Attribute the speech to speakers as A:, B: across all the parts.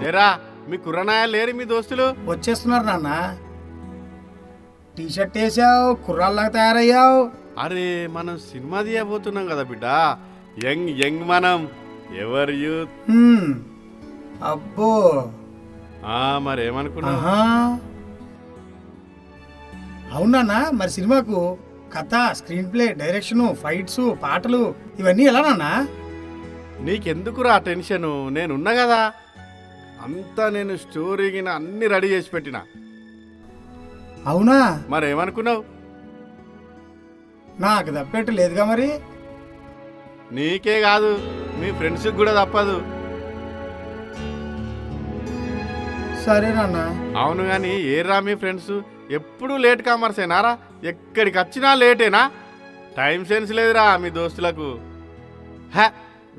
A: ఏరా మీ కుర్రనాయాలు లేరు మీ దోస్తులు?
B: వచ్చేస్తున్నారు నాన్న. టీ షర్ట్ వేసావు, కుర్రాళ్ళగా తయారయ్యావు.
A: అరే మనం సినిమా తీయబోతున్నాం కదా బిడ్డ. యంగ్ యంగ్ మనం ఎవర్ యూత్.
B: అబ్బో
A: మరి ఏమనుకున్నావు?
B: ఆహా. అవునా మరి సినిమాకు కథ, స్క్రీన్ ప్లే, డైరెక్షన్, ఫైట్స్, పాటలు ఇవన్నీ ఎలా నాన్న?
A: నీకెందుకురా టెన్షను, నేనున్నా కదా. అంతా నేను స్టోరీకి అన్ని రెడీ చేసి పెట్టిన.
B: అవునా?
A: మరేమనుకున్నావు?
B: నాకు తప్పేట్టు లేదుగా మరి.
A: నీకే కాదు మీ ఫ్రెండ్స్కి కూడా తప్పదు.
B: సరే నాన్న.
A: అవును కానీ ఏరా మీ ఫ్రెండ్స్ ఎప్పుడు లేట్ కామర్సేనారా? ఎక్కడికి వచ్చినా లేటేనా? టైం సెన్స్ లేదురా మీ దోస్తులకు.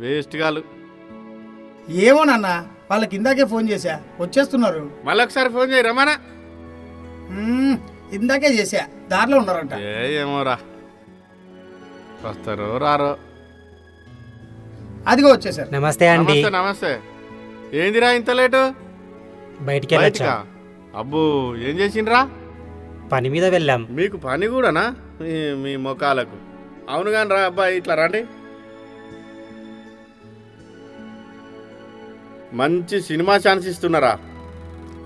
A: వేస్ట్ గాలు.
B: ఏమో నాన్న, వాళ్ళకి ఇందాకే ఫోన్ చేశా, వచ్చేస్తున్నారు.
A: మళ్ళీ ఒకసారి ఫోన్ చేయి రమానా.
B: ఇందాకే చేశా, దారిలో ఉన్నారంట.
A: ఏమోరా వస్తారో రారో.
B: అదిగో వచ్చేసారు.
C: నమస్తే అండి.
A: నమస్తే నమస్తే. ఏందిరా ఇంత లేటు?
C: బయటికి వెళ్ళొచ్చా?
A: అబ్బో ఏం చేసిండ్రా?
C: పని మీద వెళ్ళాం.
A: మీకు పని కూడానా మీ మొఖాలకు? అవును కానీ రా అబ్బాయి ఇట్లా రండి. మంచి సినిమా ఛాన్స్ ఇస్తున్నారా?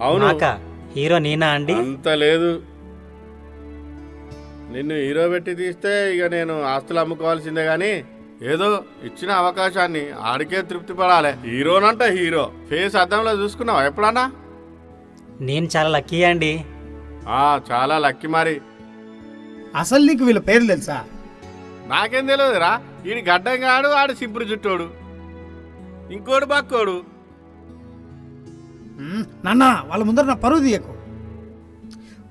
A: అవును.
C: హీరో నేనా అండి?
A: అంత లేదు. నిన్ను హీరో పెట్టి తీస్తే ఇక నేను ఆస్తులు అమ్ముకోవాల్సిందే గాని ఏదో ఇచ్చిన అవకాశాన్ని ఆడికే తృప్తి పడాలి. హీరోనంట హీరో. ఫేస్ అద్దంలో చూసుకున్నావా ఎప్పుడన్నా?
C: నేను చాలా లక్కీ అండి.
A: చాలా లక్కీ మరి.
B: అసలు నీకు వీళ్ళ పేర్లు తెలుసా?
A: నాకేం తెలియదురా. ఈడు గడ్డంగాడు, ఆడు సింపురు జుట్టోడు, ఇంకోడు బక్కోడు.
B: నాన్న వాళ్ళ ముందర నా పరువు తీయకు.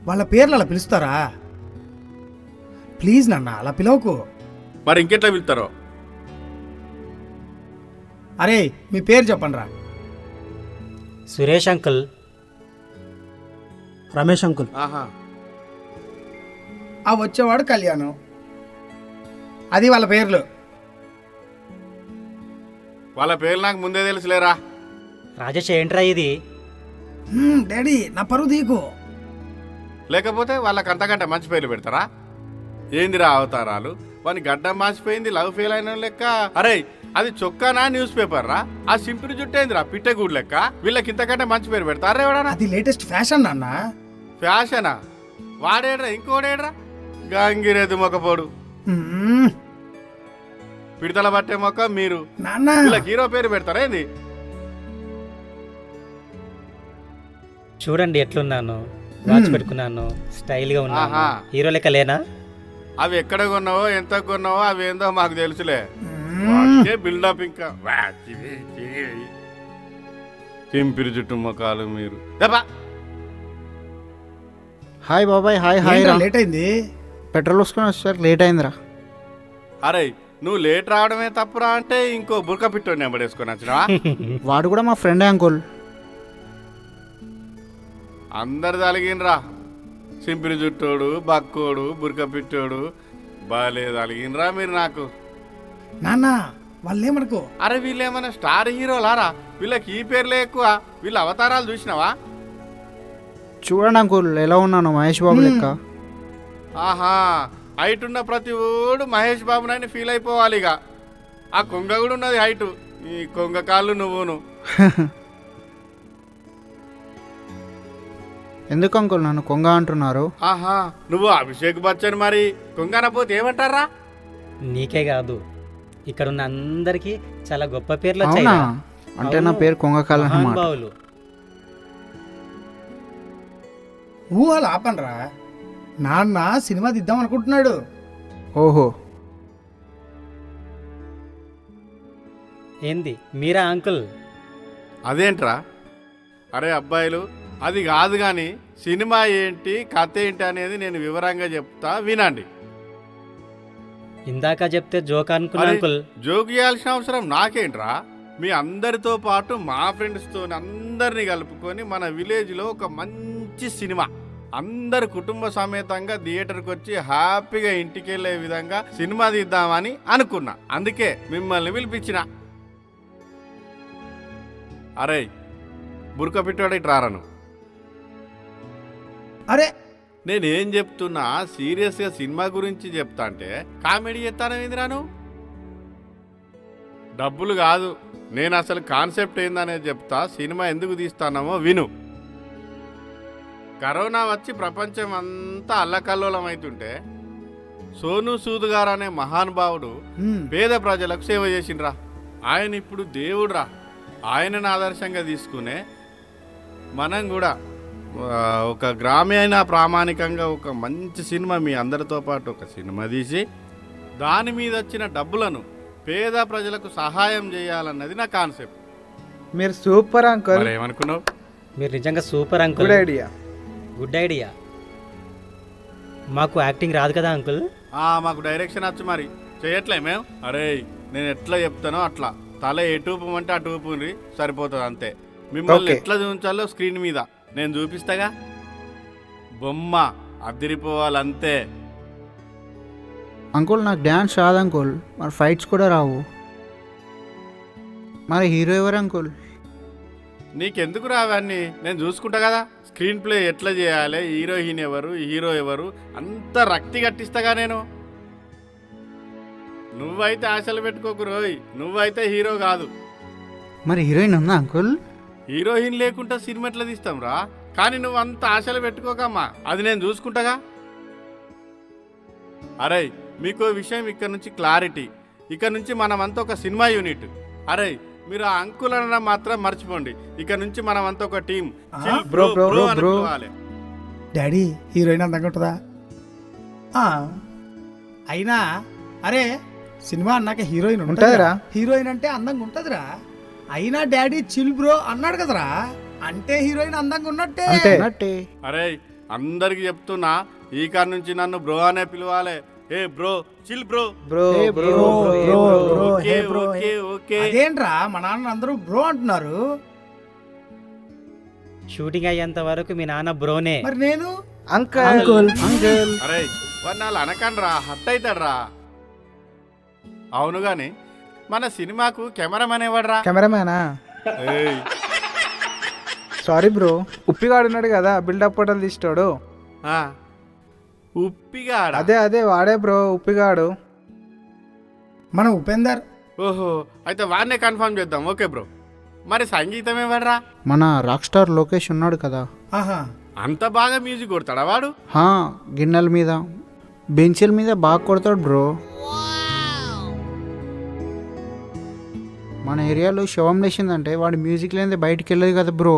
B: వాళ్ళ పేర్లు అలా పిలుస్తారా? ప్లీజ్ నాన్న అలా పిలవకు.
A: మరి ఇంకెట్లా పిలుతారో?
B: అరే మీ పేరు చెప్పండి రా.
C: సురేష్ అంకుల్.
B: రమేష్ అంకుల్. ఆ వచ్చేవాడు కళ్యాణం. అది వాళ్ళ పేర్లు.
A: వాళ్ళ పేర్లు నాకు ముందే తెలుసులేరా.
C: రాజేష్ ఏంట్రా ఇది?
B: డాడీ నా పరువు తీయకు.
A: లేకపోతే వాళ్ళకి అంతకంటే మంచి పేర్లు పెడతారా? ఏందిరా అవతారాలు? వాని గడ్డం మార్చిపోయింది, లవ్ ఫెయిల్ అయిన లెక్క. అరే అది చొక్కానా న్యూస్ పేపర్ రా? ఆ సింపుల్ జుట్టేందిరా పిట్టగూడు లెక్క? వీళ్ళకి ఇంతకంటే మంచి పేరు పెడతారా ఎవడన్నా?
B: అది లేటెస్ట్ ఫ్యాషన్ నాన్న.
A: ఫ్యాషనా? వాడేడ్రా ఇంకోడేడ్రా? గంగిరేది మొక్కపోడు, పిడతల పట్టే మొక్క మీరు. వీళ్ళకి హీరో పేరు పెడతారా ఏంది?
C: చూడండి ఎట్లున్నాను, వాచ్ పెట్టుకున్నాను, స్టైల్ గా ఉన్నాను. హీరో లెక్క లేనా?
A: అవి ఎక్కడ కొన్నావో ఎంత కొన్నావో అవి ఏందో మాకు తెలుసులే. బిల్డప్ ఇంకా చింపిరి చుట్టూ మొక్కలు మీరు.
D: హాయ్ బాబాయ్. Hi hi.
B: లేట్ అయింది.
D: పెట్రోల్ పోసుకొని వచ్చేసరికి లేట్ అయిందిరా.
A: అరే నువ్వు లేట్ రావడమే తప్పురా అంటే ఇంకో బుర్క పిట్టోని నెంబడేసుకొని వచ్చినా?
D: వాడు కూడా మా ఫ్రెండే అంకుల్.
A: అందరు తలిగినరా. సింపిరి జుట్టోడు, బక్కోడు, బుర్క పిట్టోడు బాలే తలిగినరా మీరు నాకు.
B: నాన్న వాళ్ళేమనుకో.
A: అరే వీళ్ళేమన్నా స్టార్ హీరోలారా? వీళ్ళకి ఈ పేర్లే ఎక్కువ. వీళ్ళ అవతారాలు చూసినావా?
D: చూడండి అంకుల్ ఎలా ఉన్నాను, మహేష్ బాబు లెక్క.
A: ఆహా హైట్ ఉన్న ప్రతి ఓడు మహేష్ బాబునని ఫీల్ అయిపోవాలి. ఇక ఆ కొంగ కూడా ఉన్నది హైటు. ఈ కొంగ కాళ్ళు నువ్వును.
D: ఎందుకు అంకుల్ నన్ను కొంగ అంటున్నారు?
A: ఆహా నువ్వు అభిషేక్ బచ్చన్ మరి కొంగనపోతే ఏమంటారా?
C: నీకే కాదు ఇక్కడ ఉన్న అందరికి చాలా గొప్ప పేర్లు
D: అవునా? అంటే నా పేరు కొంగకాల అన్నమాట.
B: ఊహలు ఆపనరా. నాన్న సినిమా తీద్దాం అనుకుంటున్నాడు.
D: ఓహో
C: ఏంది మీరా అంకుల్?
A: అదేంట్రా? అరే అబ్బాయిలు అది కాదు కానీ సినిమా ఏంటి కథ ఏంటి అనేది నేను వివరంగా చెప్తా వినండి.
C: ఇందాక చెప్తే జోక్ అనుకున్నా అంకుల్.
A: జోక్ చేయాల్సిన అవసరం నాకేంట్రా? మీ అందరితో పాటు మా ఫ్రెండ్స్తో అందరినీ కలుపుకొని మన విలేజ్లో ఒక మంచి సినిమా అందరు కుటుంబ సమేతంగా థియేటర్కి వచ్చి హ్యాపీగా ఇంటికి వెళ్ళే విధంగా సినిమా తీద్దామని అనుకున్నా. అందుకే మిమ్మల్ని పిలిపించిన. అరే బురక పెట్టాడు ఇటు రారను.
B: అరే
A: నేనేం చెప్తున్నా సీరియస్గా సినిమా గురించి చెప్తా అంటే కామెడీ చెప్తాను ఏందిరాను. డబ్బులు కాదు, నేను అసలు కాన్సెప్ట్ ఏందనేది చెప్తా. సినిమా ఎందుకు తీస్తానమో విను. కరోనా వచ్చి ప్రపంచం అంతా అల్లకల్లోలం అవుతుంటే సోను సూద్ గారు అనే మహానుభావుడు పేద ప్రజలకు సేవ చేసిండ్రా. ఆయన ఇప్పుడు దేవుడురా. ఆయనను ఆదర్శంగా తీసుకునే మనం కూడా ఒక గ్రామీణ ప్రామాణికంగా ఒక మంచి సినిమా మీ అందరితో పాటు ఒక సినిమా తీసి దాని మీద వచ్చిన డబ్బులను పేద ప్రజలకు సహాయం చేయాలన్నది నా కాన్సెప్ట్.
D: మీరు సూపర్ అంకుల్.
A: మరి ఏమనుకున్నావు?
C: మీరు నిజంగా super uncle.
D: Good idea.
C: Good idea. మాకు యాక్టింగ్ రాదు కదా అంకుల్?
A: మాకు డైరెక్షన్ వచ్చు, మరి చేయట్లే మేము. అరే నేను ఎట్లా చెప్తానో అట్లా తల ఎటూపమంటే అటు ఊపుండ్రి సరిపోతుంది అంతే. మిమ్మల్ని ఎట్లా చూపించాలో స్క్రీన్ మీద నేను చూపిస్తాగా. బొమ్మ అదిరిపోవాలంతే.
D: అంకుల్ నాకు డ్యాన్స్ రాదు అంకుల్, మరి ఫైట్స్ కూడా రావు. మరి హీరో ఎవరు అంకుల్?
A: నీకెందుకు రావన్నీ, నేను చూసుకుంటా కదా. స్క్రీన్ ప్లే ఎట్లా చేయాలి, హీరోయిన్ ఎవరు, హీరో ఎవరు, అంత రక్తి కట్టిస్తాగా నేను. నువ్వైతే ఆశలు పెట్టుకోకు రోయ్, నువ్వైతే హీరో కాదు.
D: మరి హీరోయిన్ ఉందా అంకుల్?
A: హీరోయిన్ లేకుండా సినిమా ఎట్లా తీస్తాం రా. కానీ నువ్వు అంత ఆశలు పెట్టుకోకమ్మా, అది నేను చూసుకుంటాగా. అరే మీకు విషయం ఇక్కడ నుంచి క్లారిటీ. ఇక్కడ నుంచి మనమంతా ఒక సినిమా యూనిట్. అరే మీరు ఆ అంకుల్ అనడం మాత్రం మర్చిపోండి. ఇక్కడ నుంచి మనమంతా ఒక team.
D: Bro bro bro bro.
B: Daddy heroine అందంగా ఉంటుందా? అయినా అరే సినిమా అన్నాక హీరోయిన్
D: ఉంటుందిరా.
B: హీరోయిన్ అంటే అందంగా ఉంటదిరా. అయినా డాడీ చిల్ బ్రో అన్నాడు కదరా, అంటే హీరోయిన్ అందంగా ఉన్నట్టే.
D: అంతే.
A: అరే అందరికి చెప్తున్నా, ఈ కార్ నుంచి నన్ను బ్రో అనే పిలవాలి. ఏ bro, chill bro.
D: Bro bro
B: bro
A: okay okay okay.
B: అదేంట్రా మా నాన్న అందరూ బ్రో అంటున్నారు,
C: షూటింగ్ అయ్యేంత వరకు మీ నాన్న బ్రోనే.
B: మరి నేను
D: అంకుల్ అంకుల్.
A: అరే వాడు నాలు అనకండ్రా, హట్ అవుతాడ్రా. అవును గాని మన సినిమాకు కెమెరామెన్ ఎవడ్రా?
D: కెమెరామ్యానా?
A: ఏయ్,
D: సారీ బ్రో, ఉప్పిగాడు ఉన్నాడు కదా బిల్డప్ ఫోటోలు తీస్తాడు.
A: ఆ, ఉప్పిగా
D: అదే అదే వాడే బ్రో, ఉప్పిగాడు.
B: మన ఉపేందర్.
A: ఓహో, అయితే వాడినే కన్ఫర్మ్ చేద్దాం. Okay bro. మరి సంగీతం ఎవడ్రా?
D: మన రాక్ స్టార్ లోకేష్ ఉన్నాడు కదా,
B: ఆహా
A: అంత బాగా మ్యూజిక్ కొడతాడా వాడు?
D: గిన్నెల మీద బెంచీల మీద బాగా కొడతాడు బ్రో. మన ఏరియాలో శవం లేచిందంటే వాడి మ్యూజిక్ లేనిదే బయటికి వెళ్ళదు కదా బ్రో.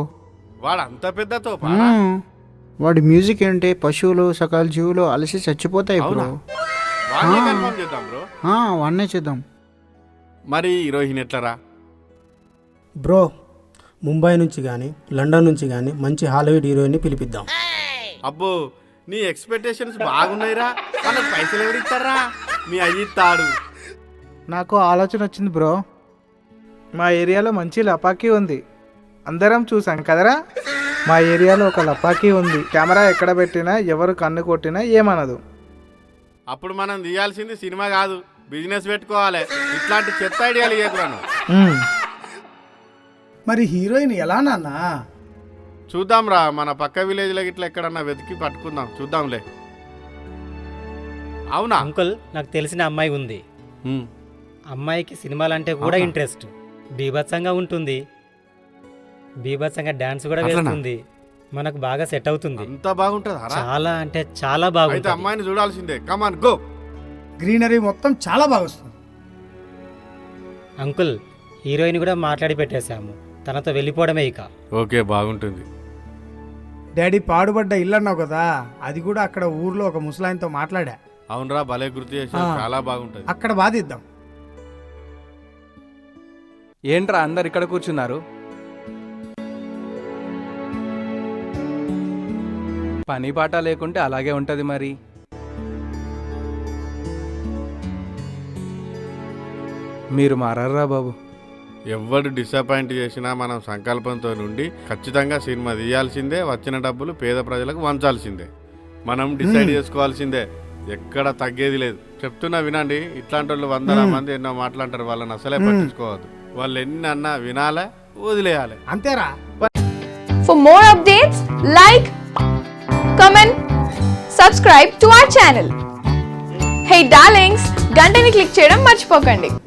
A: వాడు అంత పెద్ద తోపా?
D: వాడి మ్యూజిక్ ఏంటే పశువులు సకల జీవులు అలసి చచ్చిపోతాయి బ్రో.
A: వాడినే కన్ఫర్మ్ చేద్దాం బ్రో.
D: వాడినే చేద్దాం.
A: మరి హీరోయిన్ ఎట్లరా?
E: బ్రో ముంబై నుంచి కానీ లండన్ నుంచి కానీ మంచి హాలీవుడ్ హీరోయిన్ని పిలిపిద్దాం.
A: అబ్బో నీ ఎక్స్పెక్టేషన్స్ బాగున్నాయిరా. వాళ్ళకి పైసలు ఎవరిస్తారా? మీ అయ్యిస్తాడు.
F: నాకు ఆలోచన వచ్చింది బ్రో. మా ఏరియాలో మంచి లపాకీ ఉంది, అందరం చూసాం కదరా. మా ఏరియాలో ఒక లపాకీ ఉంది, కెమెరా ఎక్కడ పెట్టినా ఎవరు కన్ను కొట్టినా ఏమనదు.
A: అప్పుడు మనం తీయాల్సింది సినిమా కాదు, బిజినెస్ పెట్టుకోవాలి. ఇట్లాంటి చెత్త ఐడియాలు ఇవ్వకురాను.
B: మరి హీరోయిన్ ఎలా నాన్న?
A: చూద్దాంరా, మన పక్క విలేజ్లో ఇట్లా ఎక్కడన్నా వెతికి పట్టుకుందాం, చూద్దాంలే. అవునా
C: అంకుల్, నాకు తెలిసిన అమ్మాయి ఉంది. అమ్మాయికి సినిమాలంటే కూడా ఇంట్రెస్ట్. బీభత్సంగా ఉంటుంది, బీభత్సంగా డాన్స్ కూడా వేస్తుంది. మనకు బాగా సెట్ అవుతుంది.
A: అంత బాగుంటుందా?
C: చాలా అంటే చాలా
A: అయితే
C: బాగుంటుంది.
A: అమ్మాయిని చూడాల్సిందే. Come on go.
B: గ్రీనరీ మొత్తం చాలా బాగా వస్తుంది.
C: అంకుల్, హీరోయిన్ కూడా మాట్లాడి పెట్టేశాము, తనతో వెళ్ళిపోవడమే ఇక.
A: ఓకే, బాగుంటుంది.
B: డాడీ పాడుబడ్డ ఇల్లు అన్నావు కదా, అది కూడా అక్కడ ఊర్లో ఒక ముసలాయనతో మాట్లాడా.
A: అవునరా, భలే గుర్తు చేసావు. చాలా బాగుంటుంది.
B: అక్కడ బాధిద్దాం.
F: ఏంట్రా అందరు ఇక్కడ కూర్చున్నారు? పని పాట లేకుంటే అలాగే ఉంటది మరి. మీరు మారర్రా బాబు.
A: ఎవరు డిసప్పాయింట్ చేసినా మనం సంకల్పంతో నుండి ఖచ్చితంగా సినిమా తీయాల్సిందే. వచ్చిన డబ్బులు పేద ప్రజలకు వంచాల్సిందే. మనం డిసైడ్ చేసుకోవాల్సిందే, ఎక్కడ తగ్గేది లేదు. చెప్తున్నా వినండి. ఇట్లాంటి వాళ్ళు వందల మంది ఎన్నో మాట్లాంటారు, వాళ్ళని అసలే పట్టించుకోవద్దు. వాళ్ళు ఎన్ని అన్నా వినాలే, వదిలేయాలి.
B: అంతేరా.
G: For more updates, like, comment, subscribe to our channel. Hey darlings, గంటని click చేయడం మర్చిపోకండి.